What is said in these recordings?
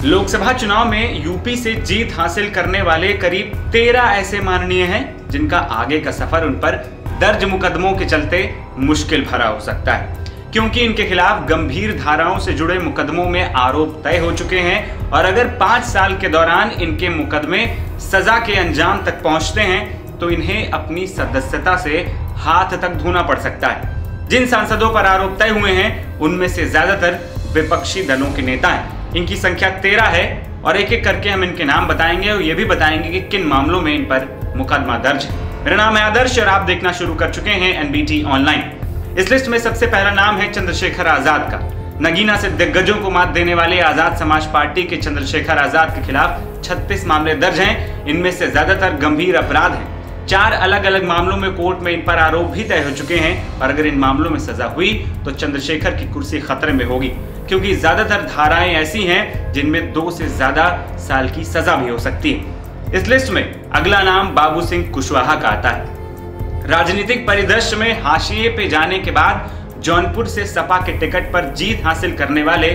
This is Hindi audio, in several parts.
लोकसभा चुनाव में यूपी से जीत हासिल करने वाले करीब 13 ऐसे माननीय हैं जिनका आगे का सफर उन पर दर्ज मुकदमों के चलते मुश्किल भरा हो सकता है, क्योंकि इनके खिलाफ गंभीर धाराओं से जुड़े मुकदमों में आरोप तय हो चुके हैं और अगर 5 साल के दौरान इनके मुकदमे सजा के अंजाम तक पहुंचते हैं तो इन्हें अपनी सदस्यता से हाथ तक धोना पड़ सकता है। जिन सांसदों पर आरोप तय हुए हैं उनमें से ज्यादातर विपक्षी दलों के नेता हैं। इनकी संख्या 13 है और एक एक करके हम इनके नाम बताएंगे और ये भी बताएंगे कि किन मामलों में इन पर मुकदमा दर्ज है। मेरा नाम है आदर्श और आप देखना शुरू कर चुके हैं एनबीटी ऑनलाइन। इस लिस्ट में सबसे पहला नाम है चंद्रशेखर आजाद का। नगीना से दिग्गजों को मात देने वाले आजाद समाज पार्टी के चंद्रशेखर आजाद के खिलाफ 36 मामले दर्ज हैं। इनमें से ज्यादातर गंभीर अपराध हैं। 4 अलग अलग मामलों में कोर्ट में इन पर आरोप भी तय हो चुके हैं और अगर इन मामलों में सजा हुई तो चंद्रशेखर की कुर्सी खतरे में होगी, क्योंकि ज्यादातर धाराएं ऐसी हैं जिनमें 2 से ज्यादा साल की सजा भी हो सकती है। इस लिस्ट में अगला नाम बाबू सिंह कुशवाहा का आता है। राजनीतिक परिदृश्य में हाशिए पे जाने के बाद जौनपुर से सपा के टिकट पर जीत हासिल करने वाले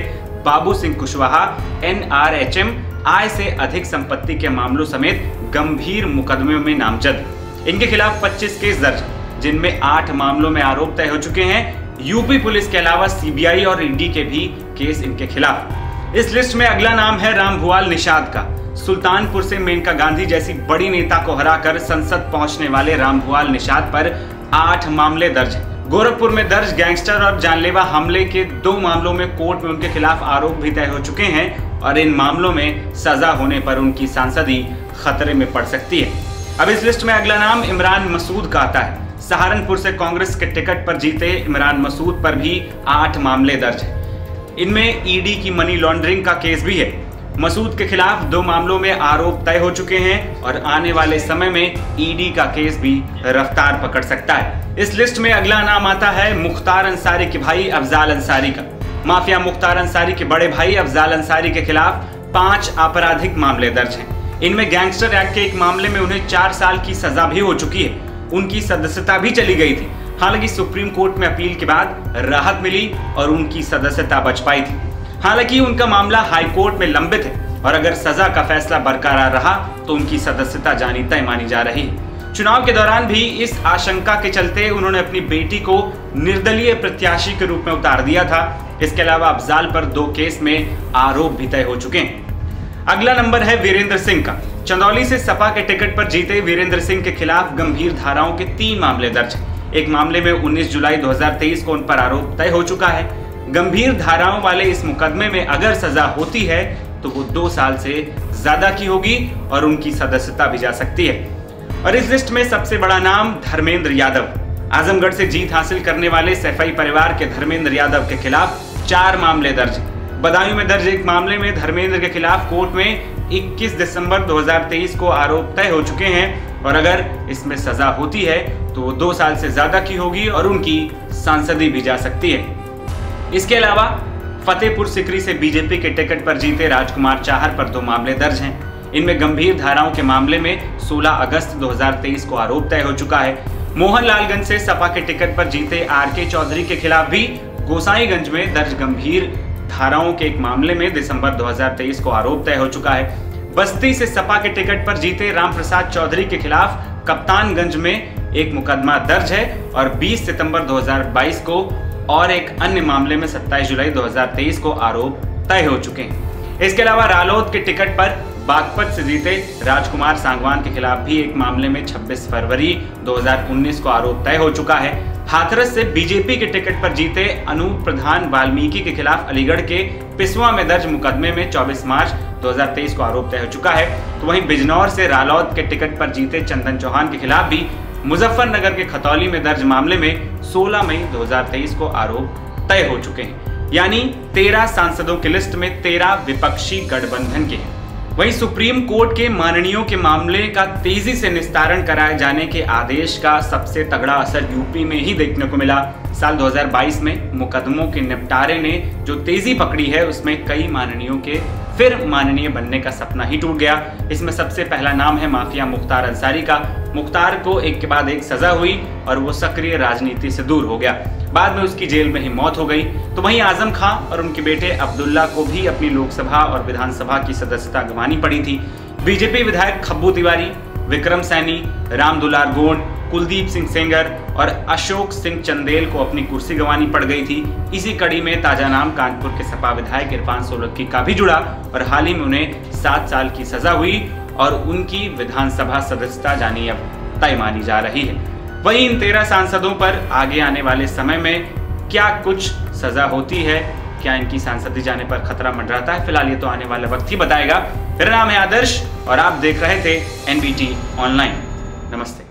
बाबू सिंह कुशवाहा NRHM आय से अधिक संपत्ति के मामलों समेत गंभीर मुकदमों में नामजद। इनके खिलाफ 25 केस दर्ज, जिनमें 8 मामलों में आरोप तय हो चुके हैं। यूपी पुलिस के अलावा CBI और ED के भी केस इनके खिलाफ। इस लिस्ट में अगला नाम है रामभुआल निषाद का। सुल्तानपुर से मेनका गांधी जैसी बड़ी नेता को हराकर संसद पहुंचने वाले रामभुआल निषाद पर 8 मामले दर्ज हैं। गोरखपुर में दर्ज गैंगस्टर और जानलेवा हमले के 2 मामलों में कोर्ट में उनके खिलाफ आरोप भी तय हो चुके हैं और इन मामलों में सजा होने पर उनकी सांसदी खतरे में पड़ सकती है। अब इस लिस्ट में अगला नाम इमरान मसूद का आता है। सहारनपुर से कांग्रेस के टिकट पर जीते इमरान मसूद पर भी 8 मामले दर्ज हैं। इनमें ED की मनी लॉन्ड्रिंग का केस भी है। मसूद के खिलाफ 2 मामलों में आरोप तय हो चुके हैं और आने वाले समय में ED का केस भी रफ्तार पकड़ सकता है। इस लिस्ट में अगला नाम आता है मुख्तार अंसारी के भाई अफजाल अंसारी का। माफिया मुख्तार अंसारी के बड़े भाई अफजाल अंसारी के खिलाफ 5 आपराधिक मामले दर्ज हैं। इनमें गैंगस्टर एक्ट के एक मामले में उन्हें 4 साल की सजा भी हो चुकी है। उनकी सदस्यता भी चली गई थी, हालांकि सुप्रीम कोर्ट में अपील के बाद राहत मिली और उनकी सदस्यता बच पाई थी। हालांकि उनका मामला हाई कोर्ट में लंबित है और अगर सजा का फैसला बरकरार रहा तो उनकी सदस्यता जानी तय मानी जा रही है। चुनाव के दौरान भी इस आशंका के चलते उन्होंने अपनी बेटी को निर्दलीय प्रत्याशी के रूप में उतार दिया था। इसके अलावा अफजाल पर 2 केस में आरोप भी तय हो चुके हैं। अगला नंबर है वीरेंद्र सिंह का। चंदौली से सपा के टिकट पर जीते वीरेंद्र सिंह के खिलाफ गंभीर धाराओं के 3 मामले दर्ज हैं। एक मामले में 19 जुलाई 2023 को उन पर आरोप तय हो चुका है। गंभीर धाराओं वाले इस मुकदमे में अगर सजा होती है तो वो 2 साल से ज्यादा की होगी और उनकी सदस्यता भी जा सकती है। और इस लिस्ट में सबसे बड़ा नाम धर्मेंद्र यादव। आजमगढ़ से जीत हासिल करने वाले सैफई परिवार के धर्मेंद्र यादव के खिलाफ 4 मामले दर्ज हैं। बदायूं में दर्ज एक मामले में धर्मेंद्र के खिलाफ कोर्ट में 21 दिसंबर 2023 को आरोप तय हो चुके हैं और अगर इसमें सजा होती है तो वो 2 साल से ज्यादा की होगी और उनकी सांसदी भी जा सकती है। इसके अलावा फतेहपुर सिकरी से बीजेपी के टिकट पर जीते राजकुमार चाहर पर 2 मामले दर्ज हैं। इनमें गंभीर धाराओं के मामले में 16 अगस्त 2023 को आरोप तय हो चुका है। मोहनलालगंज से सपा के टिकट पर जीते RK चौधरी के खिलाफ भी गोसाईगंज में दर्ज गंभीर धाराओं के एक मामले में दिसंबर 2023 को आरोप तय हो चुका है। बस्ती से सपा के टिकट पर जीते रामप्रसाद चौधरी के खिलाफ कप्तानगंज में एक मुकदमा दर्ज है और 20 सितंबर 2022 को और एक अन्य मामले में 27 जुलाई 2023 को आरोप तय हो चुके हैं। इसके अलावा रालोद के टिकट पर बागपत से जीते राजकुमार सांगवान के खिलाफ भी एक मामले में 26 फरवरी 2019 को आरोप तय हो चुका है। हाथरस से बीजेपी के टिकट पर जीते अनूप प्रधान वाल्मीकि के खिलाफ अलीगढ़ के पिसवा में दर्ज मुकदमे में 24 मार्च 2023 को आरोप तय हो चुका है। तो वहीं बिजनौर से रालोद के टिकट पर जीते चंदन चौहान के खिलाफ भी मुजफ्फरनगर के खतौली में दर्ज मामले में 16 मई 2023 को आरोप तय हो चुके हैं। यानी 13 सांसदों की लिस्ट में 13 विपक्षी गठबंधन के हैं। वहीं सुप्रीम कोर्ट के माननीयों के मामले का तेजी से निस्तारण कराए जाने के आदेश का सबसे तगड़ा असर यूपी में ही देखने को मिला। साल 2022 में मुकदमों के निपटारे ने जो तेजी पकड़ी है उसमें कई माननीयों के फिर माननीय बनने का सपना ही टूट गया। इसमें सबसे पहला नाम है माफिया मुख्तार अंसारी का। मुख्तार को एक के बाद एक सजा हुई और वो सक्रिय राजनीति से दूर हो गया। बाद में उसकी जेल में ही मौत हो गई। तो वहीं आजम खां और उनके बेटे अब्दुल्ला को भी अपनी लोकसभा और विधानसभा की सदस्यता गंवानी पड़ी थी। बीजेपी विधायक खब्बू तिवारी, विक्रम सैनी, राम दुलार गोंड, कुलदीप सिंह सेंगर और अशोक सिंह चंदेल को अपनी कुर्सी गंवानी पड़ गई थी। इसी कड़ी में ताजा नाम कानपुर के सपा विधायक इरफान सोलंकी का भी जुड़ा और हाल ही में उन्हें 7 साल की सजा हुई और उनकी विधानसभा सदस्यता जानी अब तय मानी जा रही है। वहीं इन 13 सांसदों पर आगे आने वाले समय में क्या कुछ सजा होती है, क्या इनकी सांसदी जाने पर खतरा मंडराता है, फिलहाल ये तो आने वाला वक्त ही बताएगा। मेरा नाम है आदर्श और आप देख रहे थे NBT ऑनलाइन। नमस्ते।